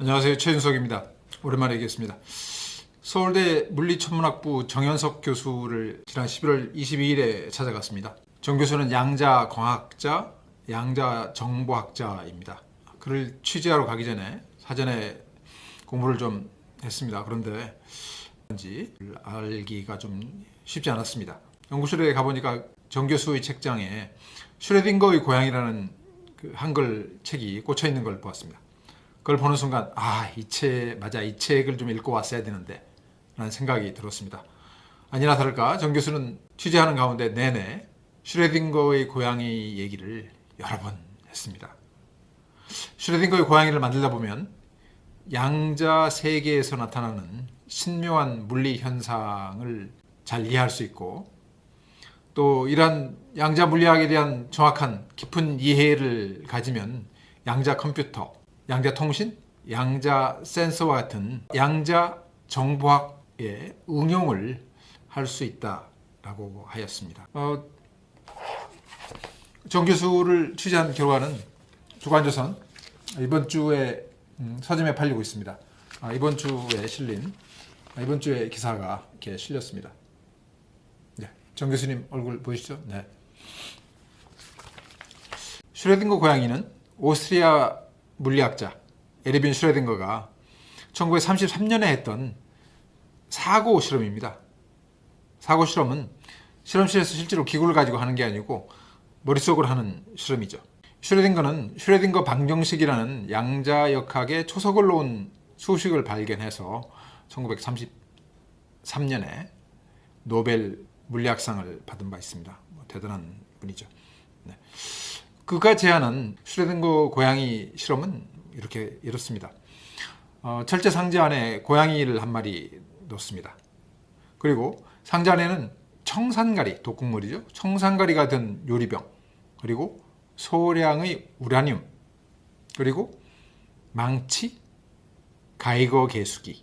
안녕하세요. 최준석입니다. 오랜만에 뵙겠습니다. 서울대 물리천문학부 정현석 교수를 지난 11월 22일에 찾아갔습니다. 정 교수는 양자광학자, 양자정보학자입니다. 그를 취재하러 가기 전에 사전에 공부를 좀 했습니다. 그런데 뭔지 알기가 좀 쉽지 않았습니다. 연구실에 가보니까 정 교수의 책장에 슈레딩거의 고양이라는 그 한글 책이 꽂혀 있는 걸 보았습니다. 그걸 보는 순간 이 책을 좀 읽고 왔어야 되는데 라는 생각이 들었습니다. 아니나 다를까 정 교수는 취재하는 가운데 내내 슈레딩거의 고양이 얘기를 여러 번 했습니다. 슈레딩거의 고양이를 만들다 보면 양자 세계에서 나타나는 신묘한 물리 현상을 잘 이해할 수 있고, 또 이러한 양자 물리학에 대한 정확한 깊은 이해를 가지면 양자 컴퓨터, 양자 통신, 양자 센서와 같은 양자 정보학의 응용을 할 수 있다라고 하였습니다. 정 교수를 취재한 결과는 주간조선 이번 주에 서점에 팔리고 있습니다. 이번 주에 기사가 이렇게 실렸습니다. 네, 정 교수님 얼굴 보이시죠? 네. 슈레딩거 고양이는 오스트리아 물리학자 에르빈 슈레딩거가 1933년에 했던 사고 실험입니다. 사고 실험은 실험실에서 실제로 기구를 가지고 하는 게 아니고 머릿속으로 하는 실험이죠. 슈레딩거는 슈레딩거 방정식이라는 양자역학의 초석을 놓은 수식을 발견해서 1933년에 노벨 물리학상을 받은 바 있습니다. 대단한 분이죠. 네. 그가 제안한 슈레딩거 고양이 실험은 이렇습니다. 철제 상자 안에 고양이를 한 마리 넣습니다. 그리고 상자 안에는 청산가리, 독극물이죠. 청산가리가 든 요리병, 그리고 소량의 우라늄, 그리고 망치, 가이거 계수기가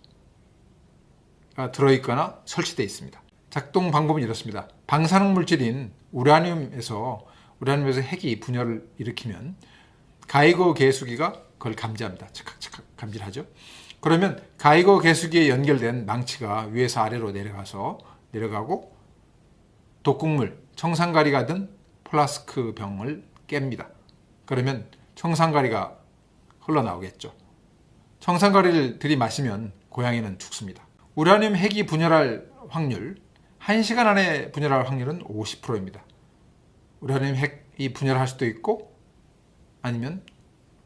들어있거나 설치되어 있습니다. 작동 방법은 이렇습니다. 방사능 물질인 우라늄에서 핵이 분열을 일으키면 가이거 계수기가 그걸 감지합니다. 착각착각 감지를 하죠. 그러면 가이거 계수기에 연결된 망치가 위에서 아래로 내려가고 독극물, 청산가리가 든 플라스크 병을 깹니다. 그러면 청산가리가 흘러나오겠죠. 청산가리를 들이마시면 고양이는 죽습니다. 우라늄 핵이 분열할 확률, 1시간 안에 분열할 확률은 50%입니다. 우라늄 핵이 분열할 수도 있고 아니면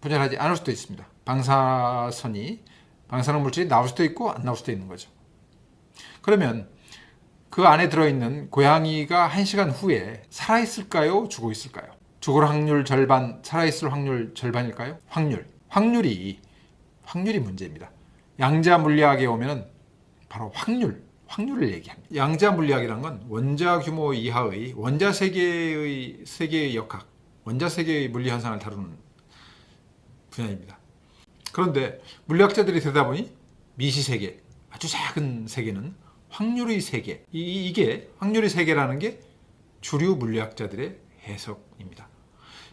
분열하지 않을 수도 있습니다. 방사능 물질이 나올 수도 있고 안 나올 수도 있는 거죠. 그러면 그 안에 들어있는 고양이가 1시간 후에 살아있을까요? 죽어 있을까요? 죽을 확률 절반, 살아있을 확률 절반일까요? 확률이 문제입니다. 양자 물리학에 오면은 바로 확률을 얘기합니다. 양자 물리학이란 건 원자 규모 이하의 원자 세계의 역학, 원자 세계의 물리 현상을 다루는 분야입니다. 그런데 물리학자들이 되다 보니 미시 세계, 아주 작은 세계는 확률의 세계, 이게 확률의 세계라는 게 주류 물리학자들의 해석입니다.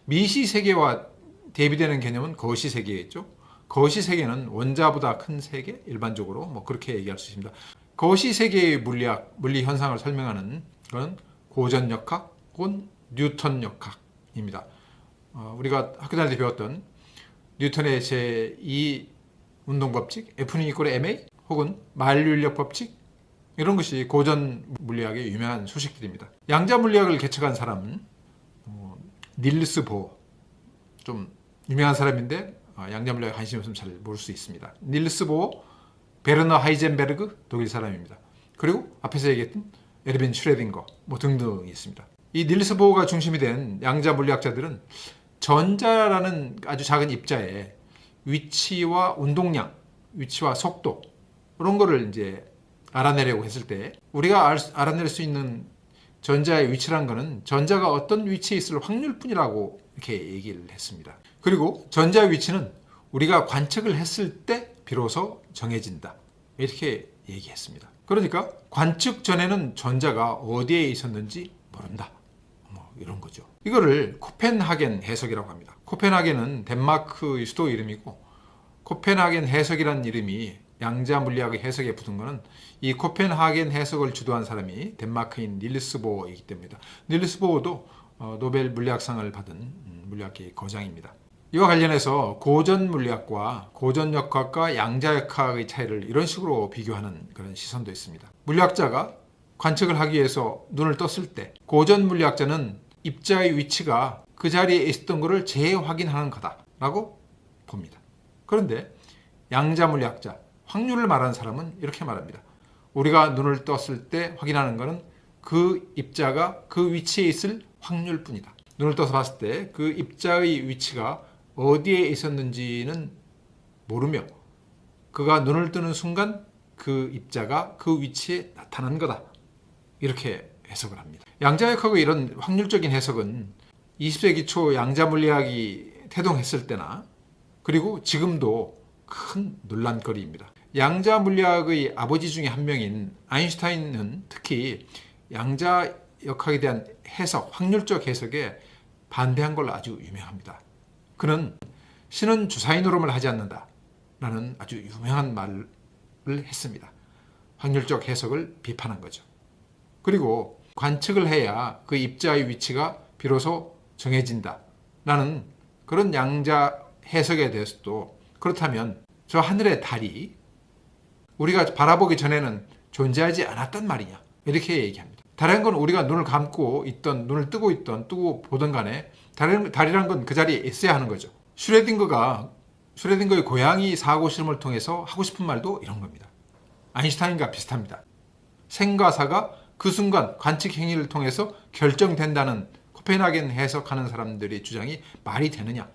미시 세계와 대비되는 개념은 거시 세계겠죠. 거시 세계는 원자보다 큰 세계, 일반적으로 그렇게 얘기할 수 있습니다. 거시 세계의 물리 현상을 설명하는 것은 고전역학 혹은 뉴턴 역학입니다. 우리가 학교 다닐 때 배웠던 뉴턴의 제2 운동법칙, F=ma 혹은 만류인력 법칙, 이런 것이 고전 물리학의 유명한 수식들입니다. 양자 물리학을 개척한 사람은 닐스 보어, 좀 유명한 사람인데 양자 물리학에 관심이 없으면 잘 모를 수 있습니다. 닐스 보어, 베르너 하이젠베르그, 독일 사람입니다. 그리고 앞에서 얘기했던 에르빈 슈레딩거 등등이 있습니다. 이 닐스 보어가 중심이 된 양자 물리학자들은 전자라는 아주 작은 입자의 위치와 운동량, 위치와 속도, 이런 거를 이제 알아내려고 했을 때 우리가 알아낼 수 있는 전자의 위치란 거는 전자가 어떤 위치에 있을 확률뿐이라고 이렇게 얘기를 했습니다. 그리고 전자의 위치는 우리가 관측을 했을 때 비로소 정해진다, 이렇게 얘기했습니다. 그러니까 관측 전에는 전자가 어디에 있었는지 모른다, 이런 거죠. 이거를 코펜하겐 해석이라고 합니다. 코펜하겐은 덴마크의 수도 이름이고 코펜하겐 해석이라는 이름이 양자 물리학의 해석에 붙은 것은 이 코펜하겐 해석을 주도한 사람이 덴마크인 닐스 보어이기 때문이다. 닐스 보어도 노벨 물리학상을 받은 물리학계의 거장입니다. 이와 관련해서 고전 물리학과 고전 역학과 양자 역학의 차이를 이런 식으로 비교하는 그런 시선도 있습니다. 물리학자가 관측을 하기 위해서 눈을 떴을 때 고전 물리학자는 입자의 위치가 그 자리에 있었던 것을 재확인하는 거다라고 봅니다. 그런데 양자 물리학자, 확률을 말하는 사람은 이렇게 말합니다. 우리가 눈을 떴을 때 확인하는 것은 그 입자가 그 위치에 있을 확률뿐이다. 눈을 떠서 봤을 때 그 입자의 위치가 어디에 있었는지는 모르며 그가 눈을 뜨는 순간 그 입자가 그 위치에 나타난 거다. 이렇게 해석을 합니다. 양자역학의 이런 확률적인 해석은 20세기 초 양자 물리학이 태동했을 때나 그리고 지금도 큰 논란거리입니다. 양자 물리학의 아버지 중에 한 명인 아인슈타인은 특히 양자 역학에 대한 해석, 확률적 해석에 반대한 걸로 아주 유명합니다. 그는 신은 주사위 노름을 하지 않는다 라는 아주 유명한 말을 했습니다. 확률적 해석을 비판한 거죠. 그리고 관측을 해야 그 입자의 위치가 비로소 정해진다 라는 그런 양자 해석에 대해서도 그렇다면 저 하늘의 달이 우리가 바라보기 전에는 존재하지 않았단 말이냐 이렇게 얘기합니다. 달이란 건 우리가 눈을 감고 있던 눈을 뜨고 있던 뜨고 보던 간에 달이란 건 그 자리에 있어야 하는 거죠. 슈레딩거의 고양이 사고 실험을 통해서 하고 싶은 말도 이런 겁니다. 아인슈타인과 비슷합니다. 생과 사가 그 순간 관측 행위를 통해서 결정된다는 코펜하겐 해석하는 사람들의 주장이 말이 되느냐.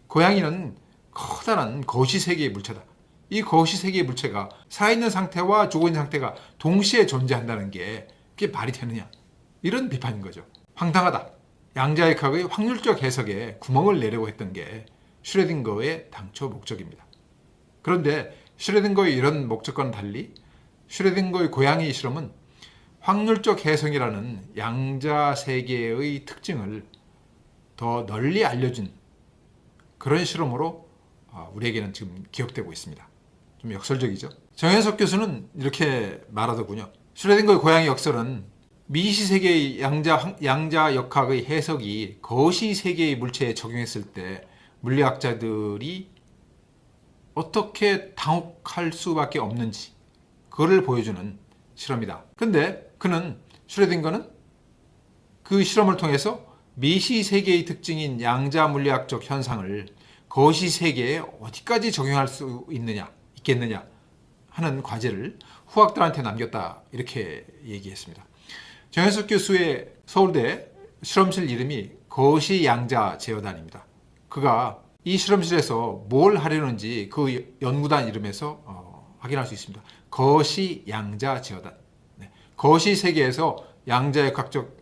고양이는 커다란 거시세계의 물체다. 이 거시세계의 물체가 살아있는 상태와 죽어있는 상태가 동시에 존재한다는 게 그게 말이 되느냐. 이런 비판인 거죠. 황당하다. 양자역학의 확률적 해석에 구멍을 내려고 했던 게 슈레딩거의 당초 목적입니다. 그런데 슈레딩거의 이런 목적과는 달리 슈레딩거의 고양이 실험은 확률적 해석이라는 양자 세계의 특징을 더 널리 알려준 그런 실험으로 우리에게는 지금 기억되고 있습니다. 좀 역설적이죠. 정현석 교수는 이렇게 말하더군요. 슈레딩거의 고양이 역설은 미시세계의 양자 역학의 해석이 거시세계의 물체에 적용했을 때 물리학자들이 어떻게 당혹할 수밖에 없는지 그거를 보여주는 실험이다. 근데 슈레딩거는 그 실험을 통해서 미시세계의 특징인 양자 물리학적 현상을 거시세계에 어디까지 적용할 수 있겠느냐 하는 과제를 후학들한테 남겼다 이렇게 얘기했습니다. 정현석 교수의 서울대 실험실 이름이 거시양자 제어단입니다. 그가 이 실험실에서 뭘 하려는지 그 연구단 이름에서 확인할 수 있습니다. 거시양자 제어단. 거시세계에서 양자역학적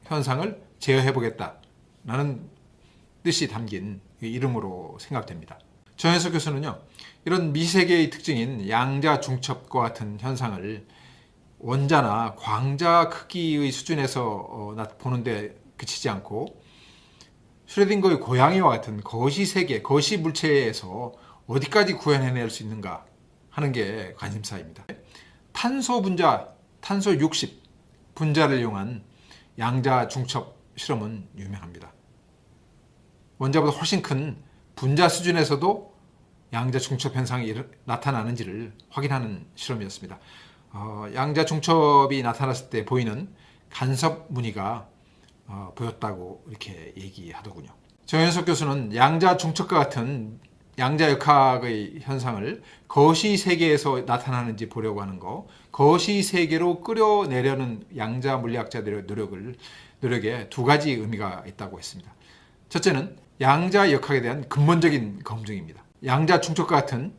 현상을 제어해보겠다라는 뜻이 담긴 이름으로 생각됩니다. 정현석 교수는요, 이런 미세계의 특징인 양자 중첩과 같은 현상을 원자나 광자 크기의 수준에서 보는데 그치지 않고 슈레딩거의 고양이와 같은 거시세계, 거시물체에서 어디까지 구현해낼 수 있는가 하는 게 관심사입니다. 탄소 60 분자를 이용한 양자 중첩 실험은 유명합니다. 원자보다 훨씬 큰 분자 수준에서도 양자 중첩 현상이 나타나는지를 확인하는 실험이었습니다. 양자 중첩이 나타났을 때 보이는 간섭 무늬가 보였다고 이렇게 얘기하더군요. 정현석 교수는 양자 중첩과 같은 양자 역학의 현상을 거시세계에서 나타나는지 보려고 하는 거, 거시세계로 끌어내려는 양자 물리학자들의 노력에 두 가지 의미가 있다고 했습니다. 첫째는 양자 역학에 대한 근본적인 검증입니다. 양자 중첩과 같은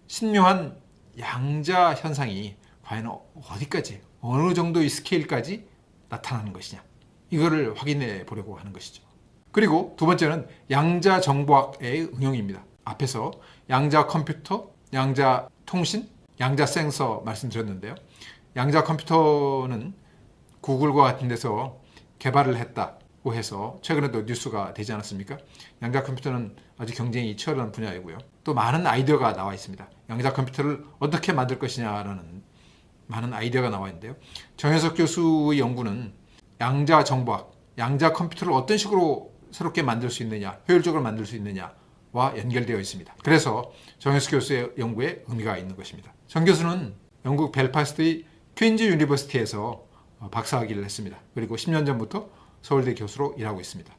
신묘한 양자 현상이 과연 어디까지, 어느 정도의 스케일까지 나타나는 것이냐, 이거를 확인해 보려고 하는 것이죠. 그리고 두 번째는 양자 정보학의 응용입니다. 앞에서 양자 컴퓨터, 양자 통신, 양자 센서 말씀드렸는데요. 양자 컴퓨터는 구글과 같은 데서 개발을 했다고 해서 최근에도 뉴스가 되지 않았습니까? 양자 컴퓨터는 아주 경쟁이 치열한 분야이고요. 또 많은 아이디어가 나와 있습니다. 양자 컴퓨터를 어떻게 만들 것이냐라는 많은 아이디어가 나와 있는데요. 정현석 교수의 연구는 양자 정보학, 양자 컴퓨터를 어떤 식으로 새롭게 만들 수 있느냐, 효율적으로 만들 수 있느냐와 연결되어 있습니다. 그래서 정현석 교수의 연구에 의미가 있는 것입니다. 정 교수는 영국 벨파스트의 퀸즈 유니버시티에서 박사학위를 했습니다. 그리고 10년 전부터 서울대 교수로 일하고 있습니다.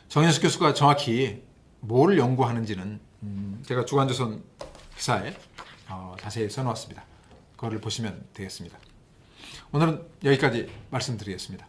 정현석 교수가 정확히 뭘 연구하는지는 제가 주간조선 기사에 자세히 써놓았습니다. 그거를 보시면 되겠습니다. 오늘은 여기까지 말씀드리겠습니다.